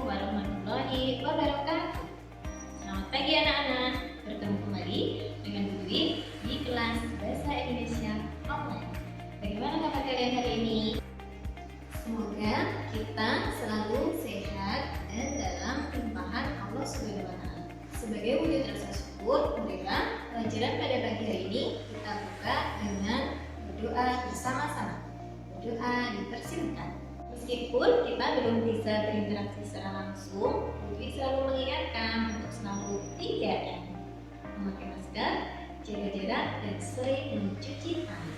warahmatullahi wabarakatuh. Selamat pagi anak-anak. Bertemu kembali dengan Bu Dwi di kelas Bahasa Indonesia Online. Bagaimana kabar kalian hari ini? Semoga kita selalu sehat dan dalam limpahan Allah Subhanahu wa Ta'ala. Sebagai wujud rasa syukur, marilah pelajaran pada pagi hari ini kita buka dengan berdoa bersama-sama. Berdoa dipersilahkan. Meskipun kita belum bisa berinteraksi secara langsung, Budi selalu mengingatkan untuk selalu 3M: memakai masker, jaga jarak, dan sering mencuci tangan.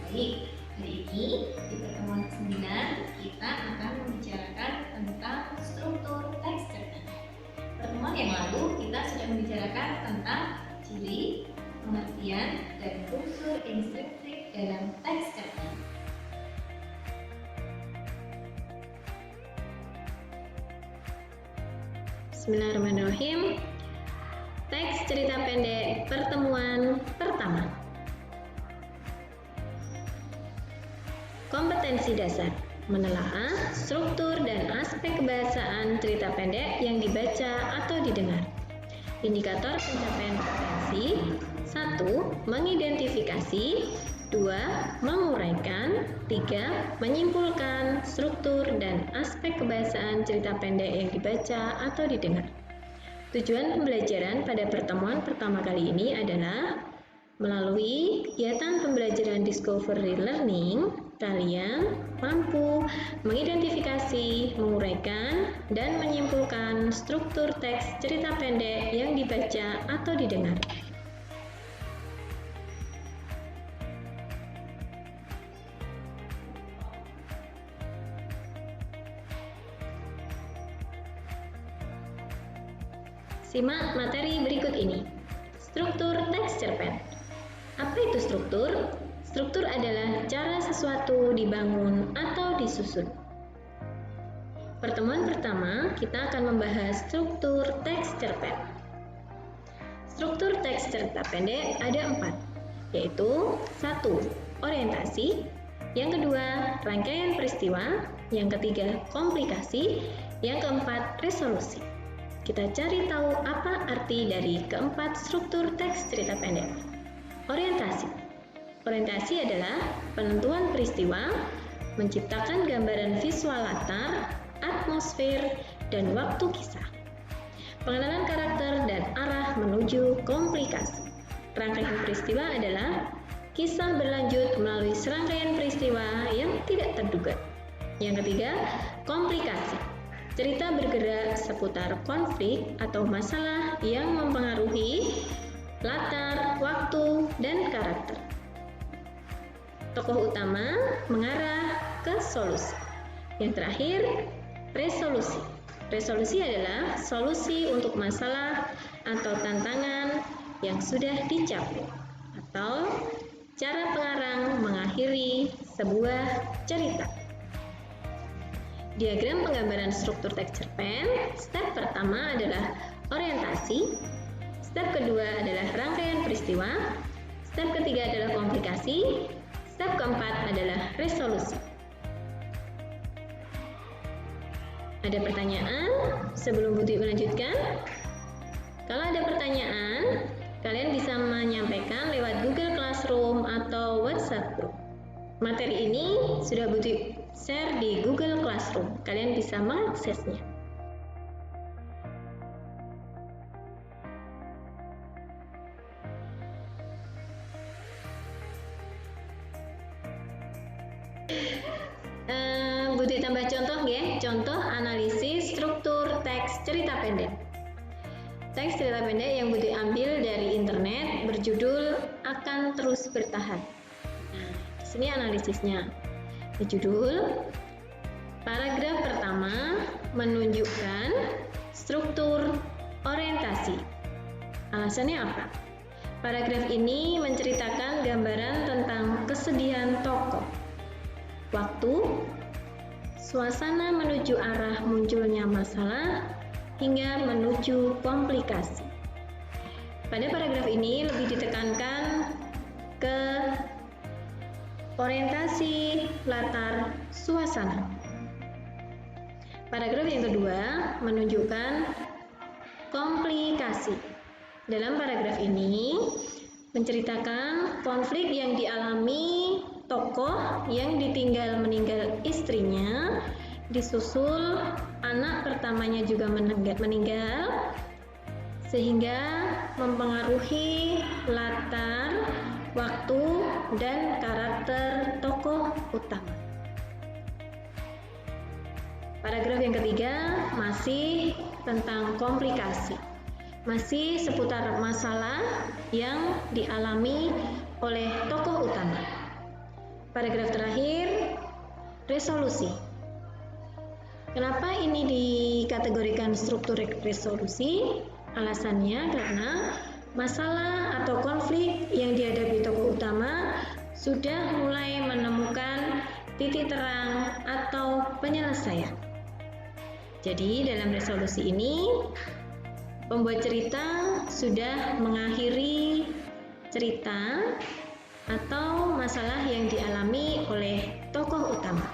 Baik, hari ini di pertemuan ke-9 kita akan membicarakan tentang struktur teks cerpen. Pertemuan yang lalu kita sudah membicarakan tentang ciri, pengertian, dan unsur instruktif dalam teks cerpen. Bismillahirrahmanirrahim. Teks cerita pendek pertemuan pertama. Kompetensi dasar: menelaah struktur dan aspek kebahasaan cerita pendek yang dibaca atau didengar. Indikator pencapaian kompetensi: 1. Mengidentifikasi, 2. Menguraikan, 3. Menyimpulkan struktur dan aspek kebahasaan cerita pendek yang dibaca atau didengar. Tujuan pembelajaran pada pertemuan pertama kali ini adalah melalui kegiatan pembelajaran Discovery Learning, kalian mampu mengidentifikasi, menguraikan, dan menyimpulkan struktur teks cerita pendek yang dibaca atau didengar. Simak materi berikut ini. Struktur teks cerpen. Apa itu struktur? Struktur adalah cara sesuatu dibangun atau disusun. Pertemuan pertama, kita akan membahas struktur teks cerpen. Struktur teks cerita pendek ada 4, yaitu 1. Orientasi, yang kedua, rangkaian peristiwa, yang ketiga, komplikasi, yang keempat, resolusi. Kita cari tahu apa arti dari keempat struktur teks cerita pendek. Orientasi. Orientasi adalah penentuan peristiwa, menciptakan gambaran visual latar, atmosfer, dan waktu kisah. Pengenalan karakter dan arah menuju komplikasi. Rangkaian peristiwa adalah kisah berlanjut melalui serangkaian peristiwa yang tidak terduga. Yang ketiga, komplikasi. Cerita bergerak seputar konflik atau masalah yang mempengaruhi latar, waktu, dan karakter. Tokoh utama mengarah ke solusi. Yang terakhir, resolusi. Resolusi adalah solusi untuk masalah atau tantangan yang sudah dicapai, atau cara pengarang mengakhiri sebuah cerita. Diagram penggambaran struktur teks cerpen. Step pertama adalah orientasi. Step kedua adalah rangkaian peristiwa. Step ketiga adalah komplikasi. Step keempat adalah resolusi. Ada pertanyaan sebelum Budi melanjutkan? Kalau ada pertanyaan, kalian bisa menyampaikan lewat Google Classroom atau WhatsApp Group. Materi ini sudah Budi share di Google Classroom. Kalian bisa mengaksesnya. Budi tambah contoh ya. Contoh analisis struktur teks cerita pendek. Teks cerita pendek yang Budi ambil dari internet berjudul Akan Terus Bertahan. Nah, di sini analisisnya. Berjudul, paragraf pertama menunjukkan struktur orientasi. Alasannya apa? Paragraf ini menceritakan gambaran tentang kesedihan tokoh, waktu, suasana menuju arah munculnya masalah, hingga menuju komplikasi. Pada paragraf ini lebih ditekankan ke orientasi, latar, suasana. Paragraf yang kedua menunjukkan komplikasi. Dalam paragraf ini menceritakan konflik yang dialami tokoh yang ditinggal meninggal istrinya, disusul anak pertamanya juga meninggal, sehingga mempengaruhi latar, waktu, dan karakter tokoh utama. Paragraf yang ketiga masih tentang komplikasi, masih seputar masalah yang dialami oleh tokoh utama. Paragraf terakhir, resolusi. Kenapa ini dikategorikan struktur resolusi? Alasannya karena masalah atau konflik yang dihadapi tokoh utama sudah mulai menemukan titik terang atau penyelesaian. Jadi dalam resolusi ini pembuat cerita sudah mengakhiri cerita atau masalah yang dialami oleh tokoh utama.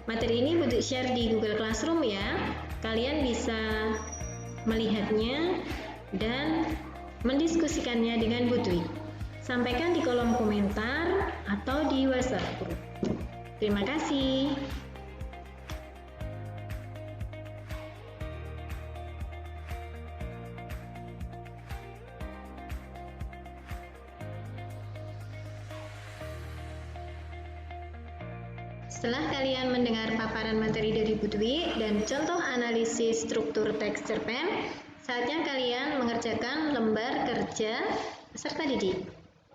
Materi ini Butuh share di Google Classroom ya. Kalian bisa melihatnya dan mendiskusikannya dengan Bu Dwi. Sampaikan di kolom komentar atau di WhatsApp group. Terima kasih. Setelah kalian mendengar paparan materi dari Bu Dwi dan contoh analisis struktur teks cerpen, saatnya kalian mengerjakan lembar kerja peserta didik.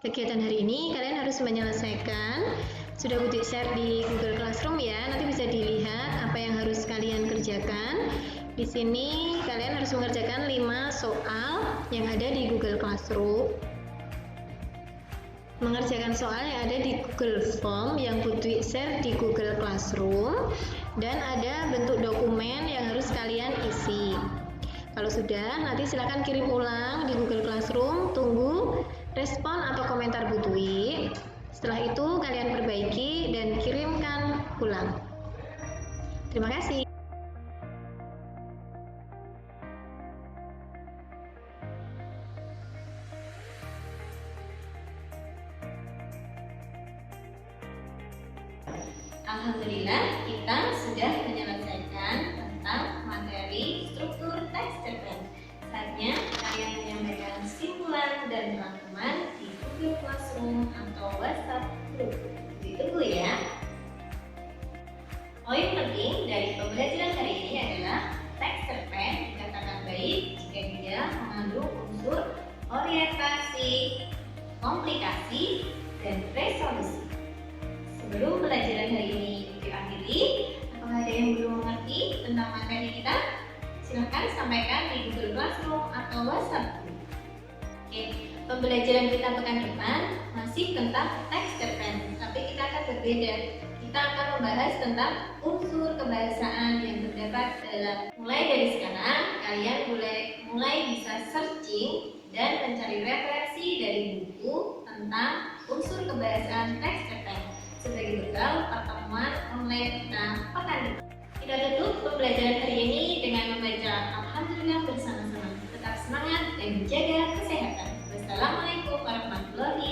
Kegiatan hari ini kalian harus menyelesaikan, sudah Bu Dwi share di Google Classroom ya, nanti bisa dilihat apa yang harus kalian kerjakan. Di sini kalian harus mengerjakan 5 soal yang ada di Google Classroom. Mengerjakan soal yang ada di Google Form yang Bu Dwi share di Google Classroom, dan ada bentuk dokumen yang harus kalian isi. Kalau sudah, nanti silakan kirim ulang di Google Classroom, tunggu respon atau komentar Bu Dwi. Setelah itu kalian perbaiki dan kirimkan ulang. Terima kasih. Alhamdulillah, kita sudah menyelesaikan tentang materi struktur teks cerpen. Saatnya kalian menyampaikan kesimpulan dan rangkuman di Google Classroom atau WhatsApp group. Ditunggu ya. Poin penting dari pembelajaran hari ini adalah teks cerpen dikatakan baik jika dia mengandung unsur orientasi, komplikasi, dan resolusi. Sebelum pelajaran hari ini diakhiri, apakah ada yang belum mengerti tentang materi kita? Silahkan sampaikan di Google Classroom atau WhatsApp. Oke, pembelajaran kita pekan depan masih tentang teks cerpen, tapi kita akan berbeda. Kita akan membahas tentang unsur kebahasaan yang terdapat dalam. Mulai dari sekarang, kalian mulai bisa searching dan mencari referensi dari buku tentang unsur kebahasaan teks cerpen sebagai bekal pertemuan online kita pekan depan. Kita tutup pembelajaran hari ini dengan membaca Alhamdulillah bersama-sama. Tetap semangat dan jaga kesehatan. Wassalamualaikum warahmatullahi